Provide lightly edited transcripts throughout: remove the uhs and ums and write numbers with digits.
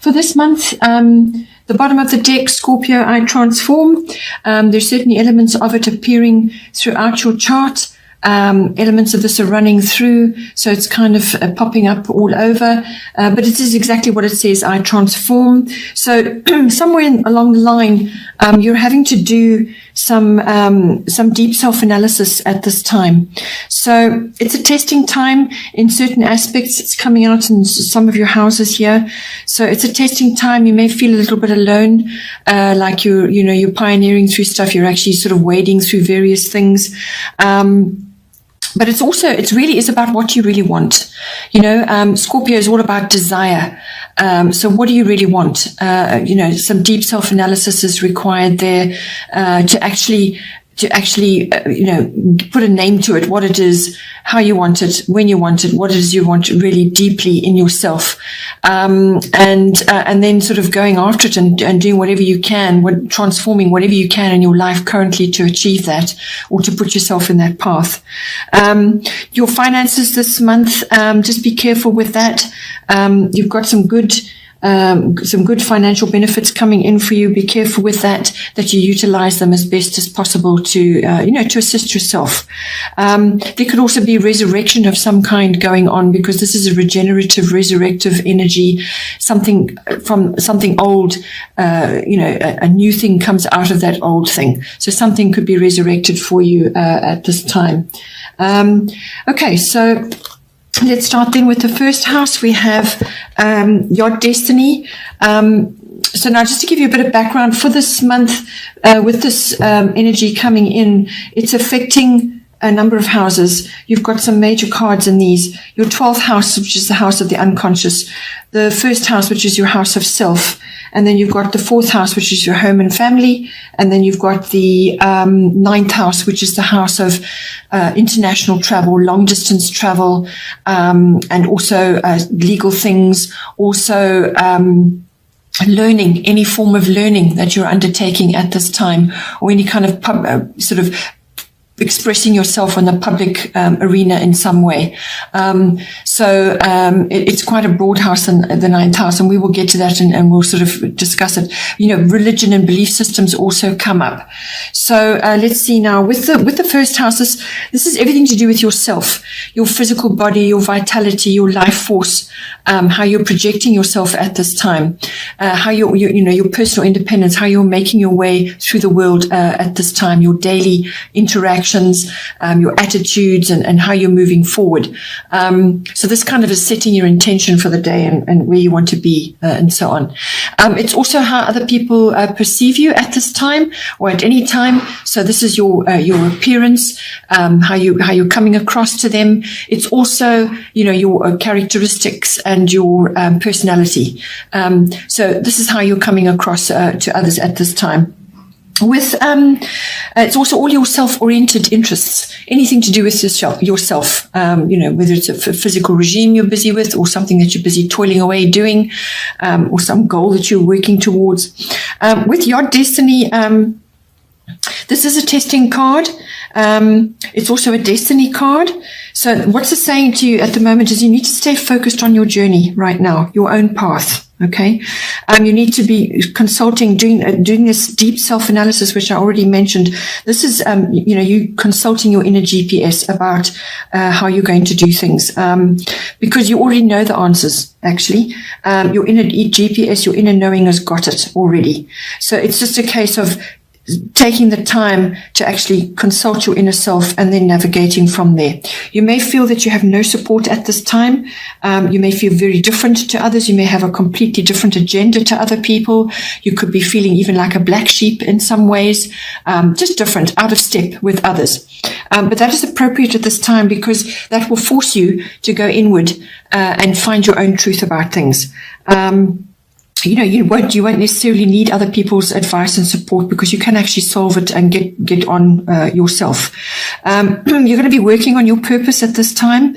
For this month, the bottom of the deck, Scorpio, I transform. There's certainly elements of it appearing throughout your chart. Elements of this are running through, so it's kind of popping up all over. But it is exactly what it says, I transform. So somewhere along the line, you're having to do some deep self-analysis at this time. So it's a testing time in certain aspects. It's coming out in some of your houses here. So it's a testing time. You may feel a little bit alone, like you're pioneering through stuff. You're actually sort of wading through various things. But it really is about what you really want. Scorpio is all about desire. So what do you really want? Some deep self-analysis is required there, to actually put a name to it, what it is, how you want it, when you want it, what it is you want really deeply in yourself. And then sort of going after it and doing whatever you can, transforming whatever you can in your life currently to achieve that or to put yourself in that path. Your finances this month, just be careful with that. You've got some good financial benefits coming in for you. Be careful with that you utilize them as best as possible to assist yourself. There could also be resurrection of some kind going on, because this is a regenerative, resurrective energy. Something from something old, a new thing comes out of that old thing. So something could be resurrected for you at this time. Okay, so let's start then with the first house. We have your destiny. So now just to give you a bit of background for this month, with this energy coming in, it's affecting a number of houses. You've got some major cards in these. Your 12th house, which is the house of the unconscious. The first house, which is your house of self. And then you've got the 4th house, which is your home and family. And then you've got the 9th house, which is the house of international travel, long distance travel, and also legal things, also learning, any form of learning that you're undertaking at this time, or any kind of sort of expressing yourself in the public arena in some way. It's quite a broad house, in the 9th house, and we will get to that and we'll sort of discuss it. Religion and belief systems also come up. So let's see now with the first house. This is everything to do with yourself, your physical body, your vitality, your life force, how you're projecting yourself at this time, how your personal independence, how you're making your way through the world at this time, your daily interactions, your attitudes, and how you're moving forward. So this kind of is setting your intention for the day and where you want to be, and so on. It's also how other people perceive you at this time or at any time. So this is your appearance, how you're coming across to them. It's also your characteristics and your personality. So this is how you're coming across to others at this time. It's also all your self-oriented interests, anything to do with yourself, whether it's a physical regime you're busy with, or something that you're busy toiling away doing, or some goal that you're working towards. With your destiny, this is a testing card. It's also a destiny card. So what's it saying to you at the moment is you need to stay focused on your journey right now, your own path. Okay. You need to be consulting, doing this deep self-analysis, which I already mentioned. This is, you consulting your inner GPS about, how you're going to do things. Because you already know the answers, actually. Your inner GPS, your inner knowing has got it already. So it's just a case of taking the time to actually consult your inner self and then navigating from there. You may feel that you have no support at this time. You may feel very different to others. You may have a completely different agenda to other people. You could be feeling even like a black sheep in some ways, just different, out of step with others. But that is appropriate at this time, because that will force you to go inward and find your own truth about things. You won't necessarily need other people's advice and support, because you can actually solve it and get on yourself. You're going to be working on your purpose at this time.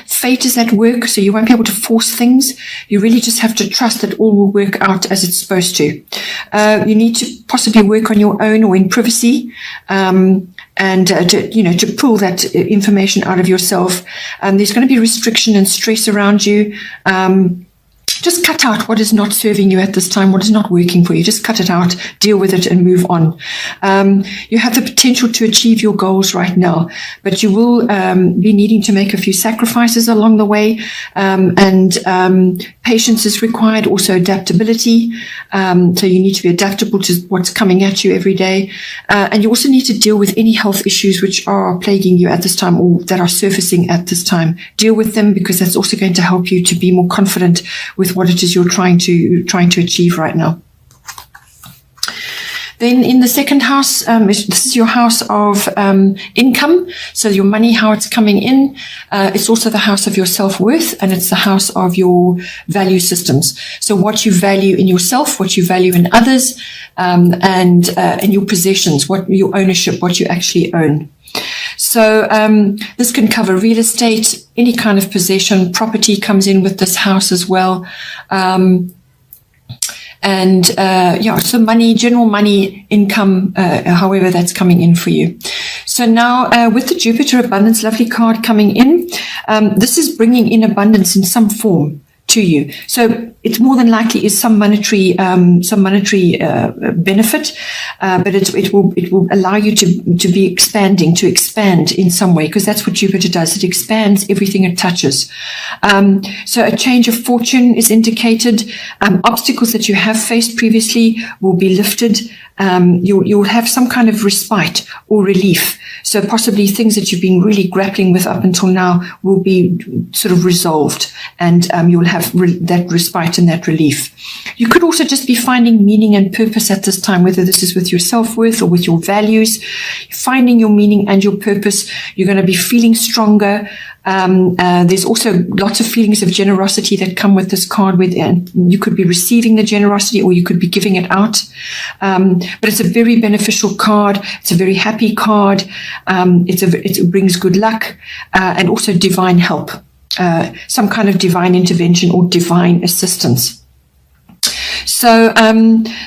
Fate is at work, so you won't be able to force things. You really just have to trust that all will work out as it's supposed to. You need to possibly work on your own or in privacy, and to pull that information out of yourself. There's going to be restriction and stress around you. just cut out what is not serving you at this time, what is not working for you. Just cut it out, deal with it, and move on. You have the potential to achieve your goals right now, but you will be needing to make a few sacrifices along the way, and patience is required, also adaptability. So you need to be adaptable to what's coming at you every day. And you also need to deal with any health issues which are plaguing you at this time or that are surfacing at this time. Deal with them, because that's also going to help you to be more confident with what it is you're trying to achieve right now. Then in the second house, this is your house of income. So your money, how it's coming in. It's also the house of your self-worth, and it's the house of your value systems. So what you value in yourself, what you value in others, and your possessions, what your ownership, what you actually own. So this can cover real estate, any kind of possession. Property comes in with this house as well. So money, general money, income, however that's coming in for you. So now with the Jupiter Abundance Lovely card coming in, this is bringing in abundance in some form to you. So it more than likely is some monetary benefit, but it will allow you to be expanding, to expand in some way, because that's what Jupiter does. It expands everything it touches. So a change of fortune is indicated. Obstacles that you have faced previously will be lifted. You'll have some kind of respite or relief. So possibly things that you've been really grappling with up until now will be sort of resolved, and you'll have that respite and that relief. You could also just be finding meaning and purpose at this time, whether this is with your self-worth or with your values. Finding your meaning and your purpose. You're going to be feeling stronger. There's also lots of feelings of generosity that come with this card, and you could be receiving the generosity or you could be giving it out. But it's a very beneficial card. It's a very happy card. It brings good luck, and also divine help, some kind of divine intervention or divine assistance. So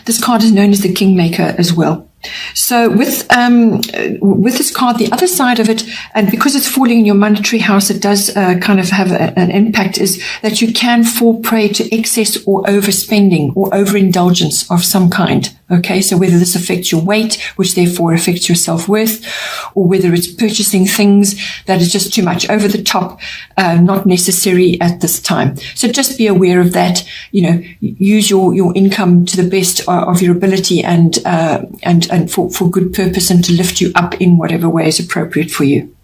this card is known as the Kingmaker as well. So with this card, the other side of it, and because it's falling in your monetary house, it does kind of have an impact, is that you can fall prey to excess or overspending or overindulgence of some kind. Okay, so whether this affects your weight, which therefore affects your self-worth, or whether it's purchasing things that is just too much over the top, not necessary at this time. So just be aware of that. Use your income to the best of your ability and for good purpose, and to lift you up in whatever way is appropriate for you.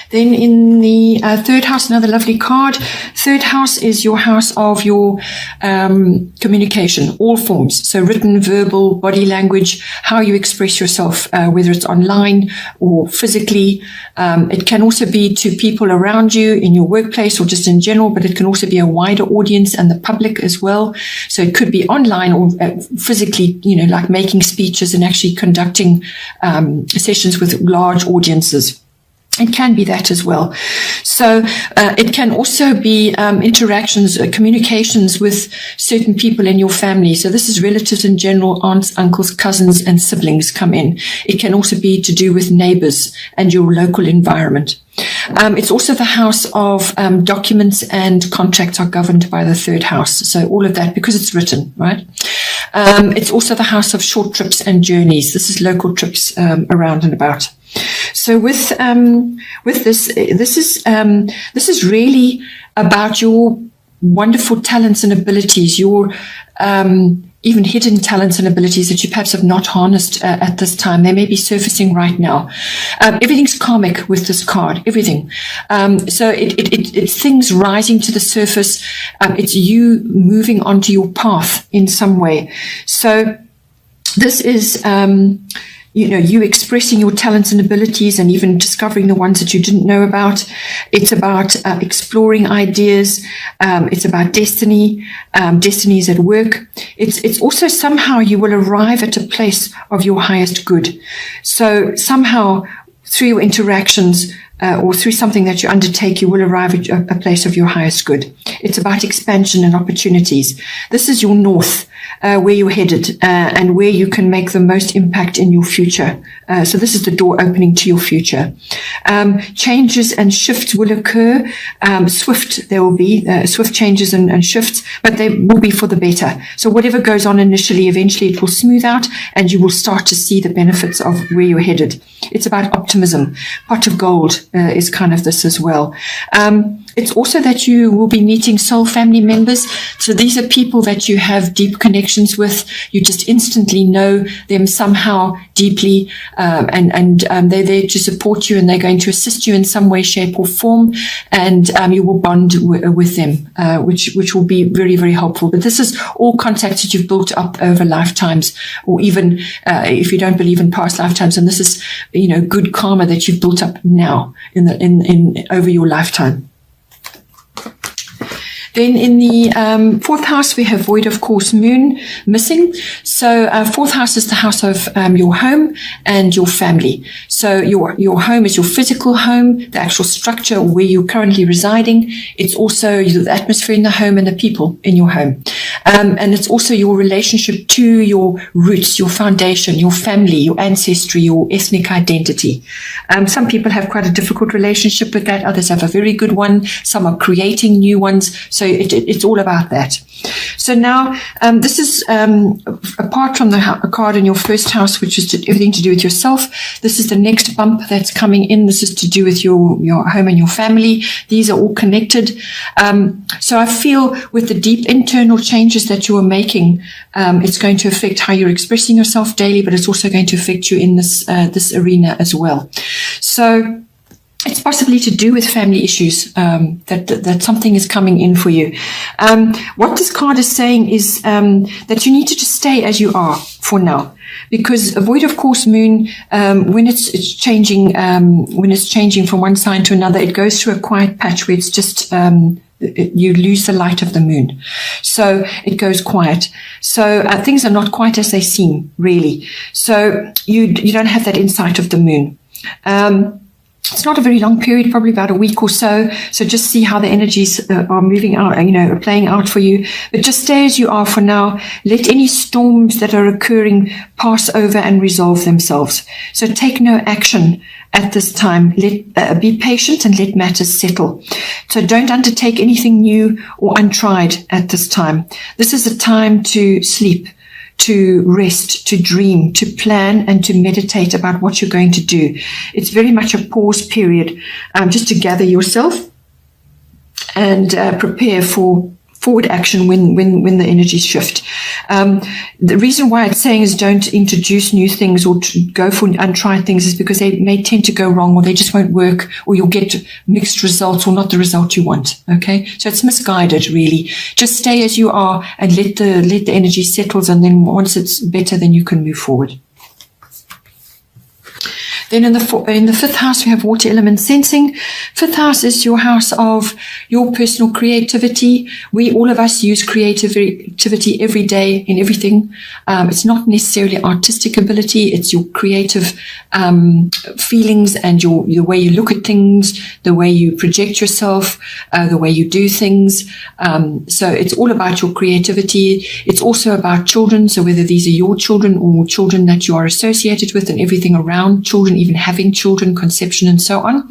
Then in the third house, another lovely card. Third house is your house of your communication, all forms. So written, verbal, body language, how you express yourself, whether it's online or physically. It can also be to people around you in your workplace or just in general, but it can also be a wider audience and the public as well. So it could be online or physically, like making speeches and actually conducting sessions with large audiences. It can be that as well. So it can also be interactions, communications with certain people in your family. So this is relatives in general, aunts, uncles, cousins, and siblings come in. It can also be to do with neighbors and your local environment. It's also the house of documents, and contracts are governed by the third house. So all of that, because it's written, right? It's also the house of short trips and journeys. This is local trips around and about. So with this is really about your wonderful talents and abilities, your even hidden talents and abilities that you perhaps have not harnessed at this time. They may be surfacing right now. Everything's karmic with this card, everything. So it's things rising to the surface. It's you moving onto your path in some way. So this is you expressing your talents and abilities, and even discovering the ones that you didn't know about. It's about exploring ideas. It's about destiny. Destiny is at work. It's also somehow you will arrive at a place of your highest good. So somehow through your interactions or through something that you undertake, you will arrive at a place of your highest good. It's about expansion and opportunities. This is your north. where you're headed and where you can make the most impact in your future. So this is the door opening to your future. Changes and shifts will occur. There will be swift changes and shifts, but they will be for the better. So whatever goes on initially, eventually it will smooth out and you will start to see the benefits of where you're headed. It's about optimism. Pot of gold is kind of this as well. It's also that you will be meeting soul family members. So these are people that you have deep connections with. You just instantly know them somehow deeply, and they're there to support you, and they're going to assist you in some way, shape, or form, and you will bond with them, which will be very, very helpful. But this is all contacts that you've built up over lifetimes, or even if you don't believe in past lifetimes, and this is good karma that you've built up now in over your lifetime. Then in the fourth house, we have void of course moon missing. So fourth house is the house of your home and your family. So your home is your physical home, the actual structure where you're currently residing. It's also the atmosphere in the home and the people in your home. And it's also your relationship to your roots, your foundation, your family, your ancestry, your ethnic identity. Some people have quite a difficult relationship with that. Others have a very good one. Some are creating new ones. So it's all about that. So now this is apart from the card in your first house, which is everything to do with yourself. This is the next bump that's coming in. This is to do with your home and your family. These are all connected. So I feel with the deep internal changes that you are making, it's going to affect how you're expressing yourself daily, but it's also going to affect you in this arena as well. So it's possibly to do with family issues, that something is coming in for you. What this card is saying is that you need to just stay as you are for now. Because a void of course moon, when it's changing from one sign to another, it goes through a quiet patch where it's just you lose the light of the moon. So it goes quiet. So things are not quite as they seem, really. So you don't have that insight of the moon. It's not a very long period, probably about a week or so. So just see how the energies are moving out, playing out for you. But just stay as you are for now. Let any storms that are occurring pass over and resolve themselves. So take no action at this time. Be patient and let matters settle. So don't undertake anything new or untried at this time. This is a time to sleep, to rest, to dream, to plan, and to meditate about what you're going to do. It's very much a pause period, just to gather yourself and prepare for forward action when the energies shift. The reason why it's saying is don't introduce new things or to go for untried things is because they may tend to go wrong, or they just won't work, or you'll get mixed results or not the result you want. Okay, so it's misguided, really. Just stay as you are and let the energy settle, and then once it's better, then you can move forward. Then in the fifth house, we have water element sensing. Fifth house is your house of your personal creativity. All of us use creativity every day in everything. It's not necessarily artistic ability. It's your creative feelings and the way you look at things, the way you project yourself, the way you do things. So it's all about your creativity. It's also about children. So whether these are your children or children that you are associated with and everything around children, even having children, conception, and so on.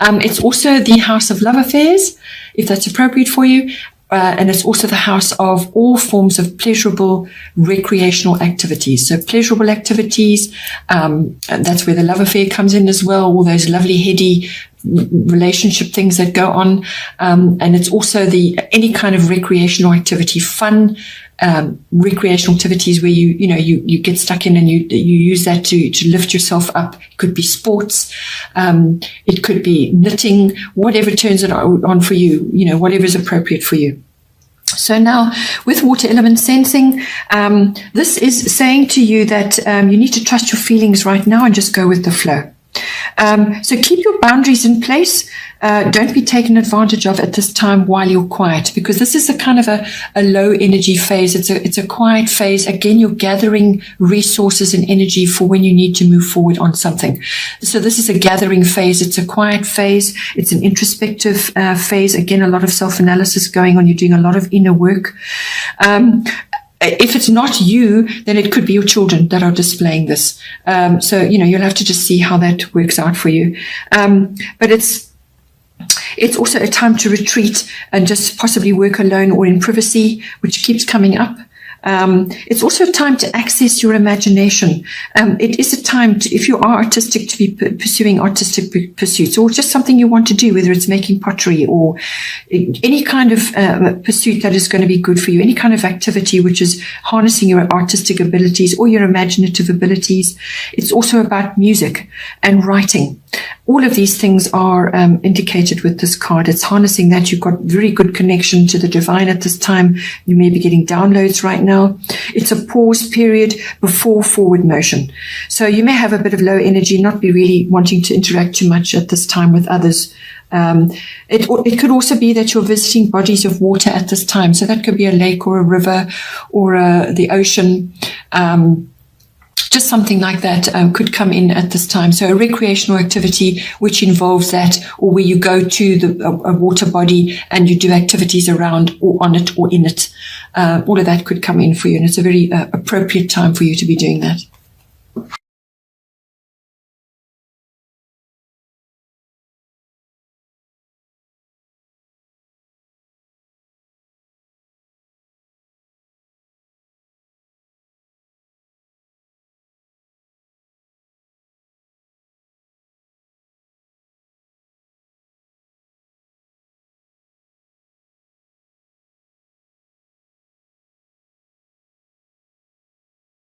It's also the house of love affairs, if that's appropriate for you. And it's also the house of all forms of pleasurable recreational activities. So pleasurable activities, that's where the love affair comes in as well, all those lovely, heady relationship things that go on. And it's also any kind of recreational activity, fun, recreational activities where you get stuck in and you use that to lift yourself up. It could be sports, it could be knitting, whatever turns it on for you, whatever is appropriate for you. So now with water element sensing, this is saying to you that you need to trust your feelings right now and just go with the flow. So keep your boundaries in place. Don't be taken advantage of at this time while you're quiet, because this is a kind of a low energy phase. It's a quiet phase. Again, you're gathering resources and energy for when you need to move forward on something. So this is a gathering phase. It's a quiet phase. It's an introspective phase. Again, a lot of self-analysis going on. You're doing a lot of inner work. if it's not you, then it could be your children that are displaying this. So, you'll have to just see how that works out for you. But it's also a time to retreat and just possibly work alone or in privacy, which keeps coming up. It's also a time to access your imagination. It is a time to, if you are artistic, to be pursuing artistic pursuits, or just something you want to do, whether it's making pottery or any kind of pursuit that is going to be good for you, any kind of activity which is harnessing your artistic abilities or your imaginative abilities. It's also about music and writing. All of these things are indicated with this card. It's harnessing that. You've got very good connection to the divine at this time. You may be getting downloads right now. It's a pause period before forward motion. So you may have a bit of low energy, not be really wanting to interact too much at this time with others. It could also be that you're visiting bodies of water at this time. So that could be a lake or a river or the ocean. Just something like that could come in at this time. So a recreational activity which involves that, or where you go to a water body and you do activities around or on it or in it. All of that could come in for you, and it's a very appropriate time for you to be doing that.